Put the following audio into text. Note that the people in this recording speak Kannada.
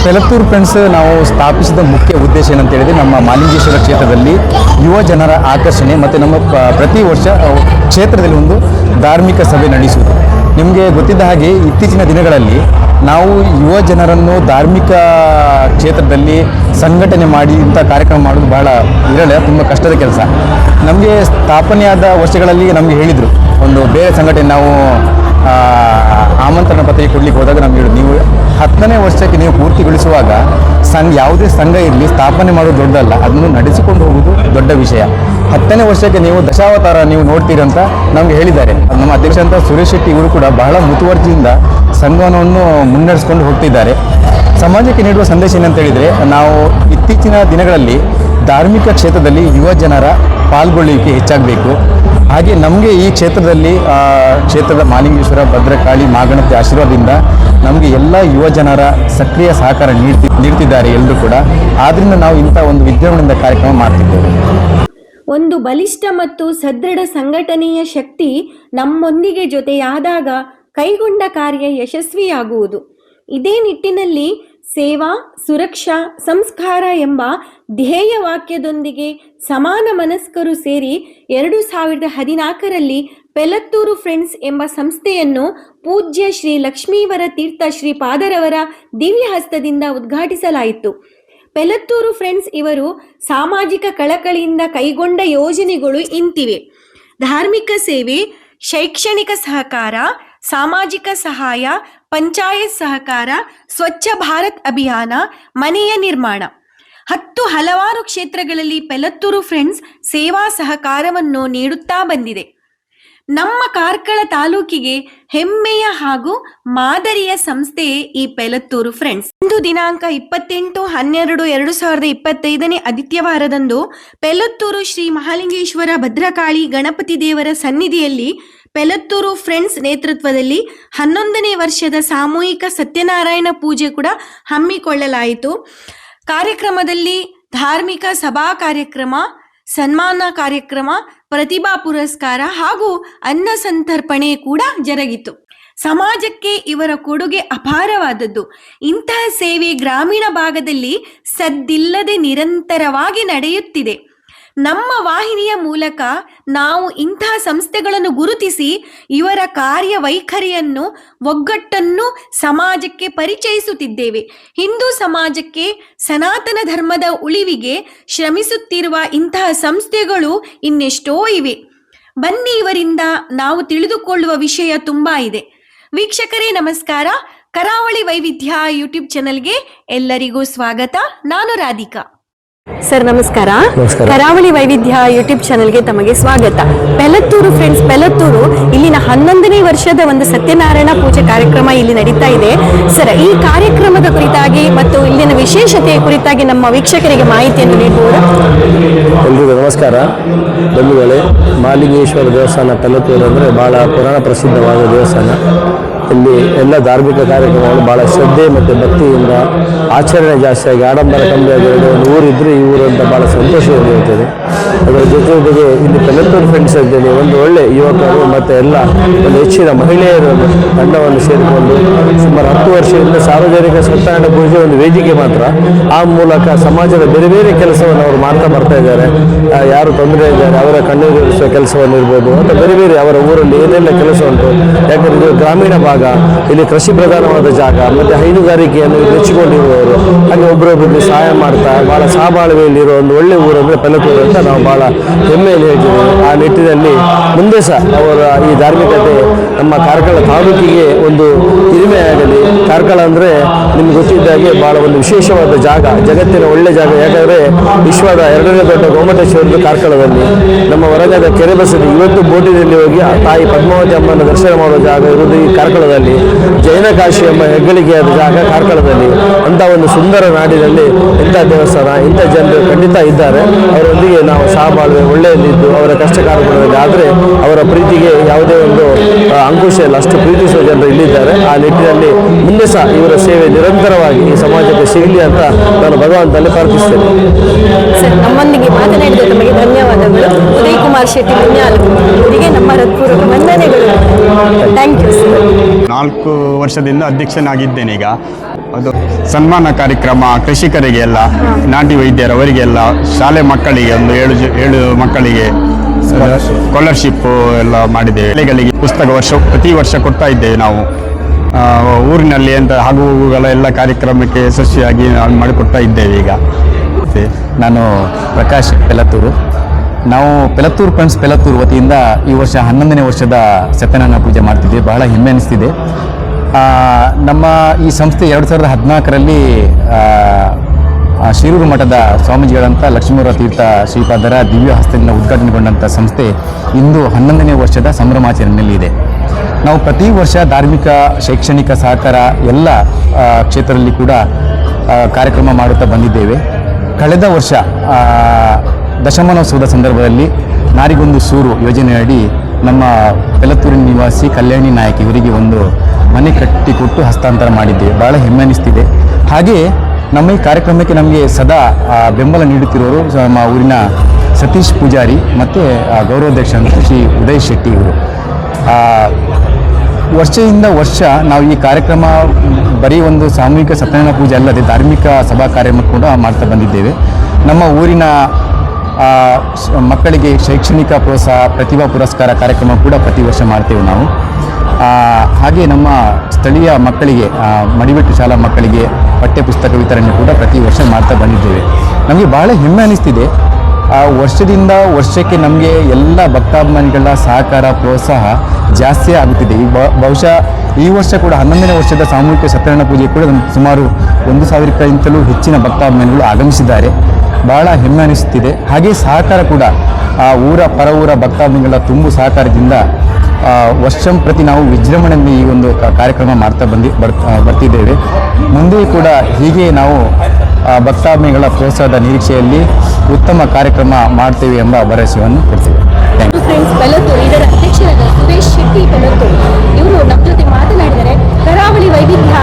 ಪೆಲತ್ತೂರು ಫ್ರೆಂಡ್ಸ್ ನಾವು ಸ್ಥಾಪಿಸಿದ ಮುಖ್ಯ ಉದ್ದೇಶ ಏನಂತ ಹೇಳಿದರೆ ನಮ್ಮ ಮಾಲಿಂಗೇಶ್ವರ ಕ್ಷೇತ್ರದಲ್ಲಿ ಯುವ ಜನರ ಆಕರ್ಷಣೆ ಮತ್ತು ನಮ್ಮ ಪ್ರತಿ ವರ್ಷ ಕ್ಷೇತ್ರದಲ್ಲಿ ಒಂದು ಧಾರ್ಮಿಕ ಸಭೆ ನಡೆಸುವುದು. ನಿಮಗೆ ಗೊತ್ತಿದ್ದ ಹಾಗೆ ಇತ್ತೀಚಿನ ದಿನಗಳಲ್ಲಿ ನಾವು ಯುವ ಜನರನ್ನು ಧಾರ್ಮಿಕ ಕ್ಷೇತ್ರದಲ್ಲಿ ಸಂಘಟನೆ ಮಾಡಿ ಇಂಥ ಕಾರ್ಯಕ್ರಮ ಮಾಡೋದು ಬಹಳ ತುಂಬ ಕಷ್ಟದ ಕೆಲಸ. ನಮಗೆ ಸ್ಥಾಪನೆಯಾದ ವರ್ಷಗಳಲ್ಲಿ ನಮಗೆ ಹೇಳಿದರು, ಒಂದು ಬೇರೆ ಸಂಘಟನೆ ನಾವು ಆಮಂತ್ರಣ ಪತ್ರಿಕೆ ಕೊಡಲಿಕ್ಕೆ ಹೋದಾಗ ನಮ್ಗೆ ಹೇಳೋದು, ನೀವು 10ನೇ ವರ್ಷಕ್ಕೆ ನೀವು ಪೂರ್ತಿಗೊಳಿಸುವಾಗ ಯಾವುದೇ ಸಂಘ ಇರಲಿ ಸ್ಥಾಪನೆ ಮಾಡೋದು ದೊಡ್ಡಲ್ಲ, ಅದನ್ನು ನಡೆಸಿಕೊಂಡು ಹೋಗೋದು ದೊಡ್ಡ ವಿಷಯ. 10ನೇ ವರ್ಷಕ್ಕೆ ನೀವು ದಶಾವತಾರ ನೀವು ನೋಡ್ತೀರಿ ಅಂತ ನಮಗೆ ಹೇಳಿದ್ದಾರೆ. ನಮ್ಮ ಅಧ್ಯಕ್ಷ ಅಂತ ಸುರೇಶ್ ಶೆಟ್ಟಿ ಇವರು ಕೂಡ ಬಹಳ ಮುತುವರ್ಜಿಯಿಂದ ಸಂಘವನ್ನು ಮುನ್ನಡೆಸ್ಕೊಂಡು ಹೋಗ್ತಿದ್ದಾರೆ. ಸಮಾಜಕ್ಕೆ ನೀಡುವ ಸಂದೇಶ ಏನಂತ ಹೇಳಿದರೆ, ನಾವು ಇತ್ತೀಚಿನ ದಿನಗಳಲ್ಲಿ ಧಾರ್ಮಿಕ ಕ್ಷೇತ್ರದಲ್ಲಿ ಯುವ ಜನರ ಪಾಲ್ಗೊಳ್ಳುವಿಕೆ ಹೆಚ್ಚಾಗಬೇಕು. ಹಾಗೆ ನಮಗೆ ಈ ಕ್ಷೇತ್ರದ ಮಾಲಿಂಗೇಶ್ವರ, ಭದ್ರಕಾಳಿ, ಮಾಗಣತಿ ಆಶೀರ್ವಾದದಿಂದ ನಮಗೆ ಎಲ್ಲ ಯುವ ಜನರ ಸಕ್ರಿಯ ಸಹಕಾರ ನೀಡ್ತಿದ್ದಾರೆ ಎಲ್ಲರೂ ಕೂಡ. ಆದ್ದರಿಂದ ನಾವು ಇಂಥ ಒಂದು ವಿಜೃಂಭಣೆಯಿಂದ ಕಾರ್ಯಕ್ರಮ ಮಾಡ್ತಿದ್ದೇವೆ. ಒಂದು ಬಲಿಷ್ಠ ಮತ್ತು ಸದೃಢ ಸಂಘಟನೆಯ ಶಕ್ತಿ ನಮ್ಮೊಂದಿಗೆ ಜೊತೆಯಾದಾಗ ಕೈಗೊಂಡ ಕಾರ್ಯ ಯಶಸ್ವಿಯಾಗುವುದು. ಇದೇ ನಿಟ್ಟಿನಲ್ಲಿ ಸೇವಾ, ಸುರಕ್ಷಾ, ಸಂಸ್ಕಾರ ಎಂಬ ಧ್ಯೇಯ ವಾಕ್ಯದೊಂದಿಗೆ ಸಮಾನ ಮನಸ್ಕರು ಸೇರಿ 2014ರಲ್ಲಿ ಪೆಲತ್ತೂರು ಫ್ರೆಂಡ್ಸ್ ಎಂಬ ಸಂಸ್ಥೆಯನ್ನು ಪೂಜ್ಯ ಶ್ರೀ ಲಕ್ಷ್ಮೀವರ ತೀರ್ಥ ಶ್ರೀಪಾದರವರ ದಿವ್ಯ ಹಸ್ತದಿಂದ ಉದ್ಘಾಟಿಸಲಾಯಿತು. ಪೆಲತ್ತೂರು ಫ್ರೆಂಡ್ಸ್ ಇವರು ಸಾಮಾಜಿಕ ಕಳಕಳಿಯಿಂದ ಕೈಗೊಂಡ ಯೋಜನೆಗಳು ಇಂತಿವೆ: ಧಾರ್ಮಿಕ ಸೇವೆ, ಶೈಕ್ಷಣಿಕ ಸಹಕಾರ, ಸಾಮಾಜಿಕ ಸಹಾಯ, ಪಂಚಾಯತ್ ಸಹಕಾರ, ಸ್ವಚ್ಛ ಭಾರತ್ ಅಭಿಯಾನ, ಮನೆಯ ನಿರ್ಮಾಣ. ಹಲವಾರು ಕ್ಷೇತ್ರಗಳಲ್ಲಿ ಪೆಲತ್ತೂರು ಫ್ರೆಂಡ್ಸ್ ಸೇವಾ ಸಹಕಾರವನ್ನು ನೀಡುತ್ತಾ ಬಂದಿದೆ. ನಮ್ಮ ಕಾರ್ಕಳ ತಾಲೂಕಿಗೆ ಹೆಮ್ಮೆಯ ಹಾಗೂ ಮಾದರಿಯ ಸಂಸ್ಥೆಯೇ ಈ ಪೆಲತ್ತೂರು ಫ್ರೆಂಡ್ಸ್. ಇಂದು ದಿನಾಂಕ 28/12/2025 ಆದಿತ್ಯವಾರದಂದು ಪೆಲತ್ತೂರು ಶ್ರೀ ಮಹಾಲಿಂಗೇಶ್ವರ ಭದ್ರಕಾಳಿ ಗಣಪತಿ ದೇವರ ಸನ್ನಿಧಿಯಲ್ಲಿ ಪೆಲತ್ತೂರು ಫ್ರೆಂಡ್ಸ್ ನೇತೃತ್ವದಲ್ಲಿ 11ನೇ ವರ್ಷದ ಸಾಮೂಹಿಕ ಸತ್ಯನಾರಾಯಣ ಪೂಜೆ ಕೂಡ ಹಮ್ಮಿಕೊಳ್ಳಲಾಯಿತು. ಕಾರ್ಯಕ್ರಮದಲ್ಲಿ ಧಾರ್ಮಿಕ ಸಭಾ ಕಾರ್ಯಕ್ರಮ, ಸನ್ಮಾನ ಕಾರ್ಯಕ್ರಮ, ಪ್ರತಿಭಾ ಪುರಸ್ಕಾರ ಹಾಗೂ ಅನ್ನ ಸಂತರ್ಪಣೆ ಕೂಡ ಜರುಗಿತು. ಸಮಾಜಕ್ಕೆ ಇವರ ಕೊಡುಗೆ ಅಪಾರವಾದದ್ದು. ಇಂತಹ ಸೇವೆ ಗ್ರಾಮೀಣ ಭಾಗದಲ್ಲಿ ಸದ್ದಿಲ್ಲದೆ ನಿರಂತರವಾಗಿ ನಡೆಯುತ್ತಿದೆ. ನಮ್ಮ ವಾಹಿನಿಯ ಮೂಲಕ ನಾವು ಇಂತಹ ಸಂಸ್ಥೆಗಳನ್ನು ಗುರುತಿಸಿ ಇವರ ಕಾರ್ಯವೈಖರಿಯನ್ನು, ಒಗ್ಗಟ್ಟನ್ನು ಸಮಾಜಕ್ಕೆ ಪರಿಚಯಿಸುತ್ತಿದ್ದೇವೆ. ಹಿಂದೂ ಸಮಾಜಕ್ಕೆ, ಸನಾತನ ಧರ್ಮದ ಉಳಿವಿಗೆ ಶ್ರಮಿಸುತ್ತಿರುವ ಇಂತಹ ಸಂಸ್ಥೆಗಳು ಇನ್ನೆಷ್ಟೋ ಇವೆ. ಬನ್ನಿ, ಇವರಿಂದ ನಾವು ತಿಳಿದುಕೊಳ್ಳುವ ವಿಷಯ ತುಂಬಾ ಇದೆ. ವೀಕ್ಷಕರೇ ನಮಸ್ಕಾರ. ಕರಾವಳಿ ವೈವಿಧ್ಯ ಯೂಟ್ಯೂಬ್ ಚಾನೆಲ್ಗೆ ಎಲ್ಲರಿಗೂ ಸ್ವಾಗತ. ನಾನು ರಾಧಿಕಾ. ಸರ್ ನಮಸ್ಕಾರ. ಕರಾವಳಿ ವೈವಿಧ್ಯ ಯೂಟ್ಯೂಬ್ ಚಾನೆಲ್ಗೆ ತಮಗೆ ಸ್ವಾಗತ. ಪೆಲತ್ತೂರು ಫ್ರೆಂಡ್ಸ್, ಪೆಲತ್ತೂರು ಇಲ್ಲಿನ 11ನೇ ವರ್ಷದ ಒಂದು ಸತ್ಯನಾರಾಯಣ ಪೂಜೆ ಕಾರ್ಯಕ್ರಮ ಇಲ್ಲಿ ನಡೀತಾ ಇದೆ. ಸರ್, ಈ ಕಾರ್ಯಕ್ರಮದ ಕುರಿತಾಗಿ ಮತ್ತು ಇಲ್ಲಿನ ವಿಶೇಷತೆಯ ಕುರಿತಾಗಿ ನಮ್ಮ ವೀಕ್ಷಕರಿಗೆ ಮಾಹಿತಿಯನ್ನು ನೀಡಬಹುದು? ಎಲ್ರಿಗೂ ನಮಸ್ಕಾರ. ಬಂಧುಗಳೇ, ಮಾಲಿಂಗೇಶ್ವರ ದೇವಸ್ಥಾನ ಪೆಲತ್ತೂರು ಅಂದರೆ ಬಹಳ ಪುರಾಣ ಪ್ರಸಿದ್ಧವಾದ ದೇವಸ್ಥಾನ. ಇಲ್ಲಿ ಎಲ್ಲ ಧಾರ್ಮಿಕ ಕಾರ್ಯಕ್ರಮಗಳು ಭಾಳ ಶ್ರದ್ಧೆ ಮತ್ತು ಭಕ್ತಿಯಿಂದ ಆಚರಣೆ ಜಾಸ್ತಿಯಾಗಿ ಆಡಂಬರ ಕಮ್ಮಿ ಆಗಿರೋದು. ಒಂದು ಊರಿದ್ರೆ ಈ ಊರು ಅಂತ ಭಾಳ ಸಂತೋಷವಾಗಿರುತ್ತದೆ. ಅದರ ಜೊತೆಗೆ ಇಲ್ಲಿ ಪೆಲತ್ತೂರು ಫ್ರೆಂಡ್ಸ್ ಅಂತೇಳಿ ಒಂದು ಒಳ್ಳೆ ಯುವಕರು ಮತ್ತು ಎಲ್ಲ ಒಂದು ಹೆಚ್ಚಿನ ಮಹಿಳೆಯರು ತಂಡವನ್ನು ಸೇರಿಕೊಂಡು ಸುಮಾರು 10 ವರ್ಷದಿಂದ ಸಾರ್ವಜನಿಕ ಸತ್ಯನಾರಾಯಣ ಪೂಜೆ ಒಂದು ವೇದಿಕೆ ಮಾತ್ರ, ಆ ಮೂಲಕ ಸಮಾಜದ ಬೇರೆ ಬೇರೆ ಕೆಲಸವನ್ನು ಅವರು ಮಾಡ್ತಾ ಬರ್ತಾ ಇದ್ದಾರೆ. ಯಾರು ತೊಂದರೆ ಇದ್ದಾರೆ ಅವರ ಕಣ್ಣೀರಿಸುವ ಕೆಲಸವನ್ನು ಇರ್ಬೋದು, ಅಥವಾ ಬೇರೆ ಬೇರೆ ಅವರ ಊರಲ್ಲಿ ಏನೆಲ್ಲ ಕೆಲಸ ಉಂಟು. ಯಾಕಂದರೆ ಇದು ಗ್ರಾಮೀಣ ಭಾಗ, ಇಲ್ಲಿ ಕೃಷಿ ಪ್ರಧಾನವಾದ ಜಾಗ ಮತ್ತು ಹೈನುಗಾರಿಕೆಯನ್ನು ನೆಚ್ಚಿಕೊಂಡಿರುವವರು, ಹಾಗೆ ಒಬ್ಬರೊಬ್ಬರಿಗೆ ಸಹಾಯ ಮಾಡ್ತಾ ಭಾಳ ಸಹಬಾಳ್ವೆಯಲ್ಲಿರೋ ಒಂದು ಒಳ್ಳೆ ಊರು ಅಂದರೆ ಪೆಲತ್ತೂರು ಅಂತ ನಾವು ಭಾಳ ಹೆಮ್ಮೆಯಲ್ಲಿ ಹೇಳ್ತೀವಿ. ಆ ನಿಟ್ಟಿನಲ್ಲಿ ಮುಂದೆ ಸಹ ಅವರ ಈ ಧಾರ್ಮಿಕತೆ ನಮ್ಮ ಕಾರ್ಕಳ ತಾಲೂಕಿಗೆ ಒಂದು ಹಿರಿಮೆಯಾಗಲಿ. ಕಾರ್ಕಳ ಅಂದರೆ ನಿಮ್ಗೆ ಗೊತ್ತಿದ್ದಾಗೆ ಭಾಳ ಒಂದು ವಿಶೇಷವಾದ ಜಾಗ, ಜಗತ್ತಿನ ಒಳ್ಳೆ ಜಾಗ. ಯಾಕಂದರೆ ವಿಶ್ವದ 2ನೇ ದೊಡ್ಡ ಗೋಮಟೇಶ್ವರದ್ದು ಕಾರ್ಕಳದಲ್ಲಿ. ನಮ್ಮ ಹೊರಗದ ಕೆರೆ ಬಸದಿ ಇವತ್ತು ಬೋಟಿನಲ್ಲಿ ಹೋಗಿ ತಾಯಿ ಪದ್ಮಾವತಿ ಅಮ್ಮನ ದರ್ಶನ ಮಾಡುವ ಜಾಗ ಇರುವುದು ಈ ಕಾರ್ಕಳದಲ್ಲಿ. ಜೈನ ಕಾಶಿ ಎಂಬ ಹೆಗ್ಗಳಿಕೆಯಾದ ಜಾಗ ಕಾರ್ಕಳದಲ್ಲಿ. ಅಂತ ಒಂದು ಸುಂದರ ನಾಡಿನಲ್ಲಿ ಇಂಥ ದೇವಸ್ಥಾನ, ಇಂಥ ಜನರು ಖಂಡಿತ ಇದ್ದಾರೆ. ಅವರೊಂದಿಗೆ ನಾವು ಸಹಬಾಳ್ವೆ ಒಳ್ಳೆಯಲ್ಲಿದ್ದು ಅವರ ಕಷ್ಟ ಕಾರ್ಯಗಳಲ್ಲಿ ಆದರೆ ಅವರ ಪ್ರೀತಿಗೆ ಯಾವುದೇ ಒಂದು ಅಂಕುಶ ಇಲ್ಲ, ಅಷ್ಟು ಪ್ರೀತಿಸುವ ಜನರು ಇಲ್ಲಿದ್ದಾರೆ. ಆ ನಿಟ್ಟಿನಲ್ಲಿ ಮುಂದೆ ಸಹ ಇವರ ಸೇವೆ ನಿರಂತರವಾಗಿ ಈ ಸಮಾಜಕ್ಕೆ ಸಿಗಲಿ ಅಂತ ನಾನು ಭಗವಂತನಲ್ಲಿ ಪ್ರಾರ್ಥಿಸ್ತೇನೆ. ಸರ್, ನಮ್ಮೊಂದಿಗೆ ಮಾತನಾಡಿದ ತಮಗೆ ಧನ್ಯವಾದಗಳು. ಉದಯ್ ಕುಮಾರ್ ಶೆಟ್ಟಿ ಅವರಿಗೆ ನಮ್ಮ ಹೃತ್ಪೂರ್ವಕ ವಂದನೆಗಳು. Thank you sir. 4 ವರ್ಷದಿಂದ ಅಧ್ಯಕ್ಷನಾಗಿದ್ದೇನೆ. ಈಗ ಅದು ಸನ್ಮಾನ ಕಾರ್ಯಕ್ರಮ ಕೃಷಿಕರಿಗೆ ಎಲ್ಲ, ನಾಟಿ ವೈದ್ಯರವರಿಗೆಲ್ಲ, ಶಾಲೆ ಮಕ್ಕಳಿಗೆ ಒಂದು 7 ಮಕ್ಕಳಿಗೆ ಸ್ಕಾಲರ್ಶಿಪ್ ಎಲ್ಲ ಮಾಡಿದ್ದೇವೆ. ಶಾಲೆಗಳಿಗೆ ಪುಸ್ತಕ ಪ್ರತಿ ವರ್ಷ ಕೊಡ್ತಾ ಇದ್ದೇವೆ ನಾವು. ಊರಿನಲ್ಲಿ ಅಂತ ಹಾಗೂ ಎಲ್ಲ ಕಾರ್ಯಕ್ರಮಕ್ಕೆ ಯಶಸ್ವಿಯಾಗಿ ನಾವು ಮಾಡಿಕೊಡ್ತಾ ಇದ್ದೇವೆ. ಈಗ ನಾನು ಪ್ರಕಾಶ್ ಪೆಲತ್ತೂರು. ನಾವು ಪೆಲತ್ತೂರು ಫ್ರೆಂಡ್ಸ್ ಪೆಲತ್ತೂರು ವತಿಯಿಂದ ಈ ವರ್ಷ 11ನೇ ವರ್ಷದ ಸತ್ಯನಾರಾಯಣ ಪೂಜೆ ಮಾಡ್ತಿದ್ದೀವಿ. ಬಹಳ ಹೆಮ್ಮೆ ಅನಿಸ್ತಿದೆ. ನಮ್ಮ ಈ ಸಂಸ್ಥೆ 2014ರಲ್ಲಿ ಶಿರೂರು ಮಠದ ಸ್ವಾಮೀಜಿಗಳಂತ ಲಕ್ಷ್ಮೀವರ ತೀರ್ಥ ಶ್ರೀಪಾದರ ದಿವ್ಯ ಹಸ್ತದಿಂದ ಉದ್ಘಾಟನೆಗೊಂಡಂಥ ಸಂಸ್ಥೆ ಇಂದು 11ನೇ ವರ್ಷದ ಸಂಭ್ರಮಾಚರಣೆಯಲ್ಲಿ ಇದೆ. ನಾವು ಪ್ರತಿ ವರ್ಷ ಧಾರ್ಮಿಕ, ಶೈಕ್ಷಣಿಕ ಸಹಕಾರ ಎಲ್ಲ ಕ್ಷೇತ್ರದಲ್ಲಿ ಕೂಡ ಕಾರ್ಯಕ್ರಮ ಮಾಡುತ್ತಾ ಬಂದಿದ್ದೇವೆ. ಕಳೆದ ವರ್ಷ ದಶಮಾನೋತ್ಸವದ ಸಂದರ್ಭದಲ್ಲಿ ನಾರಿಗೊಂದು ಸೂರು ಯೋಜನೆಯಡಿ ನಮ್ಮ ಪೆಲತ್ತೂರಿನ ನಿವಾಸಿ ಕಲ್ಯಾಣಿ ನಾಯಕ್ ಇವರಿಗೆ ಒಂದು ಮನೆ ಕಟ್ಟಿಕೊಟ್ಟು ಹಸ್ತಾಂತರ ಮಾಡಿದ್ದೇವೆ. ಭಾಳ ಹೆಮ್ಮೆ ಅನಿಸ್ತಿದೆ. ಹಾಗೆಯೇ ನಮ್ಮ ಈ ಕಾರ್ಯಕ್ರಮಕ್ಕೆ ನಮಗೆ ಸದಾ ಬೆಂಬಲ ನೀಡುತ್ತಿರುವವರು ನಮ್ಮ ಊರಿನ ಸತೀಶ್ ಪೂಜಾರಿ ಮತ್ತು ಗೌರವಾಧ್ಯಕ್ಷ ಅಂತ ಶ್ರೀ ಉದಯ್ ಶೆಟ್ಟಿ ಇವರು. ವರ್ಷದಿಂದ ವರ್ಷ ನಾವು ಈ ಕಾರ್ಯಕ್ರಮ ಬರೀ ಒಂದು ಸಾಮೂಹಿಕ ಸತ್ಯನಾರಾಯಣ ಪೂಜೆ ಅಲ್ಲದೆ ಧಾರ್ಮಿಕ ಸಭಾ ಕಾರ್ಯಕ್ರಮ ಕೂಡ ಮಾಡ್ತಾ ಬಂದಿದ್ದೇವೆ. ನಮ್ಮ ಊರಿನ ಮಕ್ಕಳಿಗೆ ಶೈಕ್ಷಣಿಕ ಪ್ರೋತ್ಸಾಹ, ಪ್ರತಿಭಾ ಪುರಸ್ಕಾರ ಕಾರ್ಯಕ್ರಮ ಕೂಡ ಪ್ರತಿ ವರ್ಷ ಮಾಡ್ತೇವೆ ನಾವು. ಹಾಗೆ ನಮ್ಮ ಸ್ಥಳೀಯ ಮಕ್ಕಳಿಗೆ, ಮಡಿವೆಟ್ಟು ಶಾಲಾ ಮಕ್ಕಳಿಗೆ ಪಠ್ಯಪುಸ್ತಕ ವಿತರಣೆ ಕೂಡ ಪ್ರತಿ ವರ್ಷ ಮಾಡ್ತಾ ಬಂದಿದ್ದೇವೆ. ನಮಗೆ ಭಾಳ ಹೆಮ್ಮೆ ಅನಿಸ್ತಿದೆ. ವರ್ಷದಿಂದ ವರ್ಷಕ್ಕೆ ನಮಗೆ ಎಲ್ಲ ಭಕ್ತಾಭಿಮಾನಿಗಳ ಸಹಕಾರ, ಪ್ರೋತ್ಸಾಹ ಜಾಸ್ತಿ ಆಗುತ್ತಿದೆ. ಈ ಬಹುಶಃ ಈ ವರ್ಷ ಕೂಡ 11ನೇ ವರ್ಷದ ಸಾಮೂಹಿಕ ಸತ್ಯನಾರಾಯಣ ಪೂಜೆ ಕೂಡ ಸುಮಾರು 1,000ಕ್ಕಿಂತಲೂ ಹೆಚ್ಚಿನ ಭಕ್ತಾಭಿಮಾನಿಗಳು ಆಗಮಿಸಿದ್ದಾರೆ. ಭಾಳ ಹೆಮ್ಮೆ ಅನಿಸುತ್ತಿದೆ. ಹಾಗೆ ಸಹಕಾರ ಕೂಡ ಊರ ಪರ ಊರ ಭಕ್ತಾಭಿಮಾನಿಗಳ ತುಂಬು ಸಹಕಾರದಿಂದ ವರ್ಷಂ ಪ್ರತಿ ನಾವು ವಿಜೃಂಭಣೆಯಿಂದ ಈ ಒಂದು ಕಾರ್ಯಕ್ರಮ ಮಾಡ್ತಾ ಬರ್ತಿದ್ದೇವೆ. ಮುಂದೆ ಕೂಡ ಹೀಗೆ ನಾವು ಭಕ್ತಾಭಿಮಾನಿಗಳ ಪ್ರೋತ್ಸಾಹದ ನಿರೀಕ್ಷೆಯಲ್ಲಿ ಉತ್ತಮ ಕಾರ್ಯಕ್ರಮ ಮಾಡ್ತೇವೆ ಎಂಬ ಭರವಸೆಯನ್ನು ಕೊಡ್ತೇವೆ. Thank you. ಫ್ರೆಂಡ್ಸ್ ಪೆಲತ್ತೂರು ಇದರ ಅಧ್ಯಕ್ಷರಾದ ಸುರೇಶ್ ಶೆಟ್ಟಿ ಪೆಲತ್ತೂರು ಇವರು ನಮ್ಮ ಜೊತೆ ಮಾತನಾಡಿದರೆ ಕರಾವಳಿ ವೈವಿಧ್ಯ